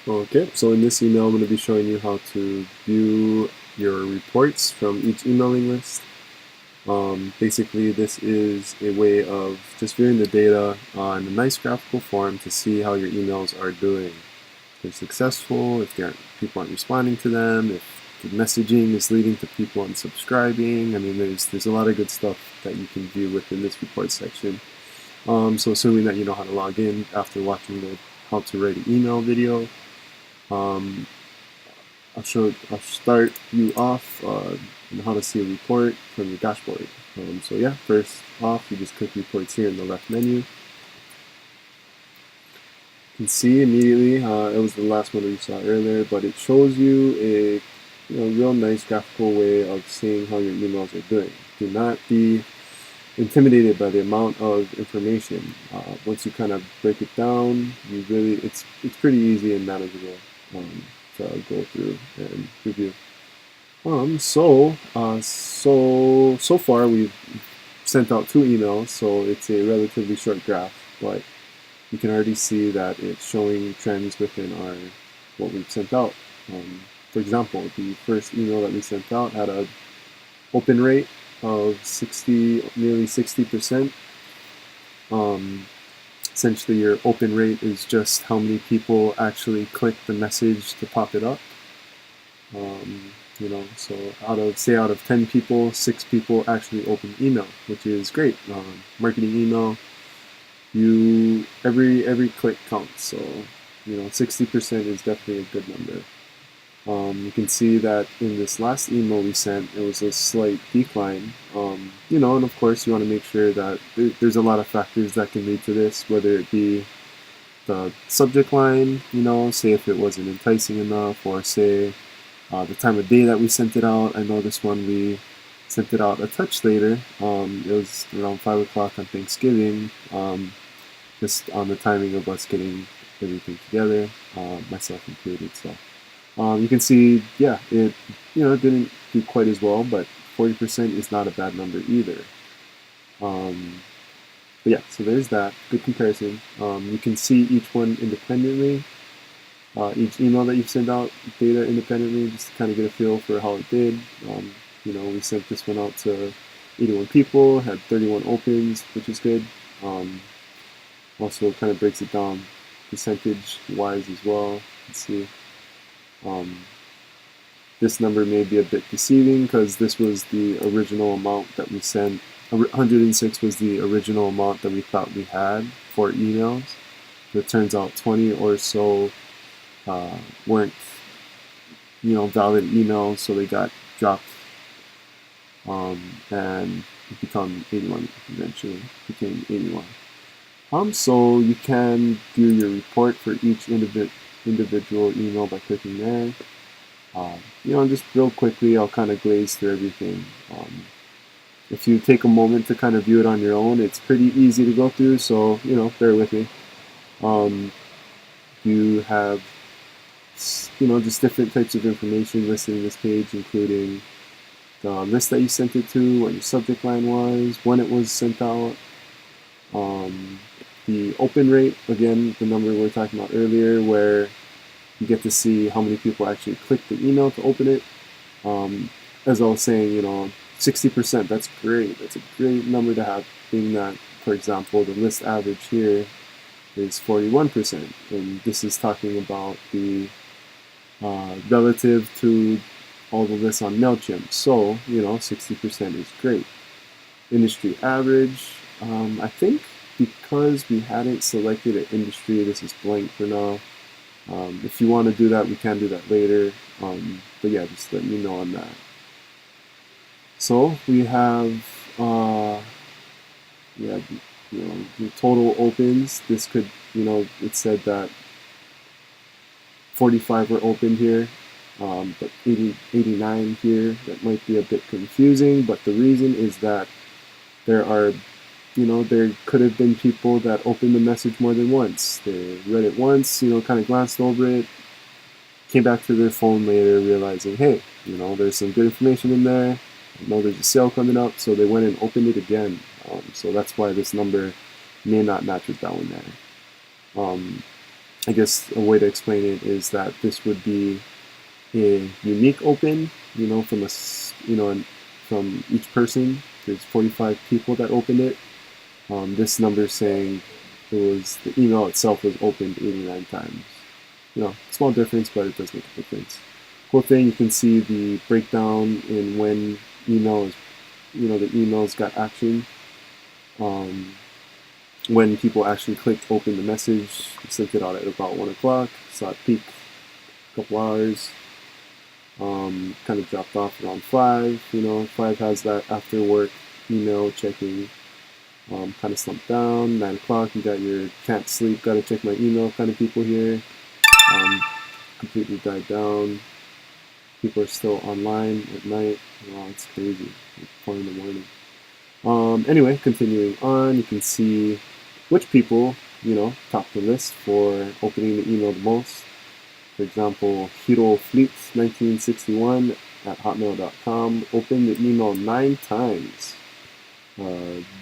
Okay, so in this email, I'm going to be showing you how to view your reports from each emailing list. Basically, this is a way of just viewing the data on a nice graphical form to see how your emails are doing. If they're successful, if people aren't responding to them, if the messaging is leading to people unsubscribing. I mean, there's a lot of good stuff that you can view within this report section. So assuming that you know how to log in after watching the how to write an email video. Um, I'll start you off on how to see a report from your dashboard. So yeah, first off, you just click reports here in the left menu. You can see immediately, it was the last one that you saw earlier, but it shows you a real nice graphical way of seeing how your emails are doing. Do not be intimidated by the amount of information. Once you kind of break it down, it's pretty easy and manageable to go through and review. So far we've sent out 2 emails, so it's a relatively short graph, but you can already see that it's showing trends within our what we've sent out. For example, the first email that we sent out had a open rate of nearly 60%. Um, Essentially, your open rate is just how many people actually click the message to pop it up. So out of 10 people, 6 people actually open email, which is great. Marketing email, every click counts. So 60% is definitely a good number. You can see that in this last email we sent, it was a slight decline. And of course you want to make sure that there's a lot of factors that can lead to this, whether it be the subject line, say if it wasn't enticing enough, or say the time of day that we sent it out. I know this one we sent it out a touch later. It was around 5 o'clock on Thanksgiving, just on the timing of us getting everything together, myself included. So you can see, yeah, it didn't do quite as well, but 40% is not a bad number either. Um, but yeah, so there's that. Good comparison. You can see each one independently. Each email that you send out data independently, just to kind of get a feel for how it did. We sent this one out to 81 people, had 31 opens, which is good. Also, kind of breaks it down percentage-wise as well. Let's see. Um, this number may be a bit deceiving because this was the original amount that we sent. 106 was the original amount that we thought we had for emails. It turns out 20 or so weren't valid emails, so they got dropped, and it became 81 eventually. Became 81. So you can view your report for each individual email by clicking there. Just real quickly, I'll kind of glaze through everything. If you take a moment to kind of view it on your own, it's pretty easy to go through, so bear with me. You have just different types of information listed in this page, including the list that you sent it to, what your subject line was, when it was sent out, the open rate, again, the number we were talking about earlier, where you get to see how many people actually click the email to open it. As I was saying, 60%, that's great. That's a great number to have, being that, for example, the list average here is 41%. And this is talking about the relative to all the lists on MailChimp. So, 60% is great. Industry average, I think because we hadn't selected an industry, this is blank for now. If you want to do that, we can do that later. But yeah, just let me know on that. So we have, the total opens. This could, it said that 45 were opened here, but 89 here. That might be a bit confusing, but the reason is that there could have been people that opened the message more than once. They read it once, kind of glanced over it, came back to their phone later, realizing, hey, there's some good information in there. I know there's a sale coming up, so they went and opened it again. So that's why this number may not match with that one there. I guess a way to explain it is that this would be a unique open, from from each person. There's 45 people that opened it. This number is saying the email itself was opened 89 times. Small difference, but it does make a difference. Cool thing, you can see the breakdown in when email is, the emails got action. When people actually clicked open the message, sent it out at about 1 o'clock, saw it peak a couple hours, kind of dropped off around 5. 5 has that after work email checking, kind of slumped down. 9 o'clock, you got your can't sleep, gotta check my email kind of people here. Completely died down. People are still online at night. Wow, it's crazy. Like 4 in the morning. Anyway, continuing on, you can see which people, top the list for opening the email the most. For example, Hiro Fleet 1961 at hotmail.com opened the email 9 times.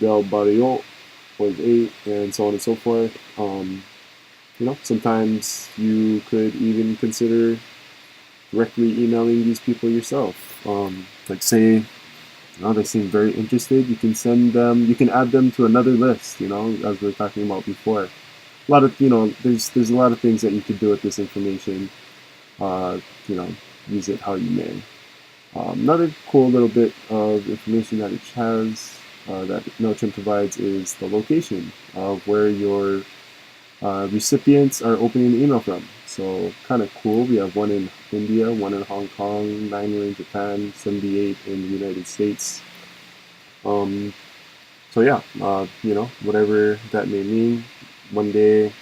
Del Barrio was 8, and so on and so forth. Sometimes you could even consider directly emailing these people yourself. Like say, they seem very interested. You can you can add them to another list. As we were talking about before. A lot of there's a lot of things that you could do with this information. Uh, you know, use it how you may. Another cool little bit of information that it has that MailChimp provides is the location of where your recipients are opening the email from. So kind of cool. We have one in India, one in Hong Kong, 9 in Japan, 78 in the United States. So yeah, whatever that may mean. One day,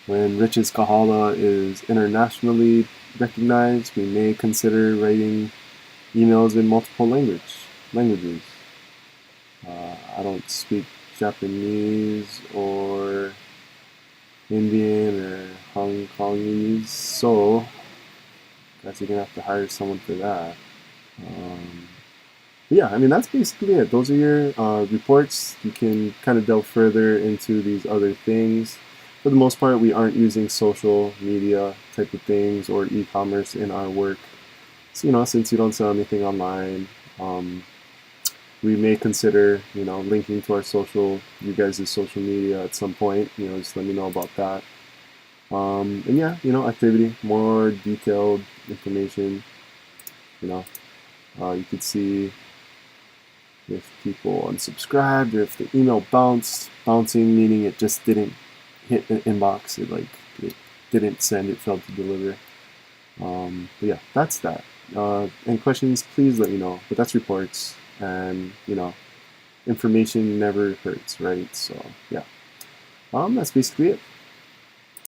when Rich's Kahala is internationally recognized, we may consider writing emails in multiple languages. I don't speak Japanese or Indian or Hong Kongese, so I guess you're gonna have to hire someone for that. Yeah, I mean that's basically it. Those are your reports. You can kind of delve further into these other things. For the most part, we aren't using social media type of things or e-commerce in our work. So, since you don't sell anything online, we may consider, linking to you guys' social media at some point. Just let me know about that. And yeah, activity, more detailed information. You could see if people unsubscribed or if the email bounced. Bouncing meaning it just didn't hit the inbox. It didn't send. It failed to deliver. But yeah, that's that. Any questions? Please let me know. But that's reports, and information never hurts, right? So yeah, that's basically it.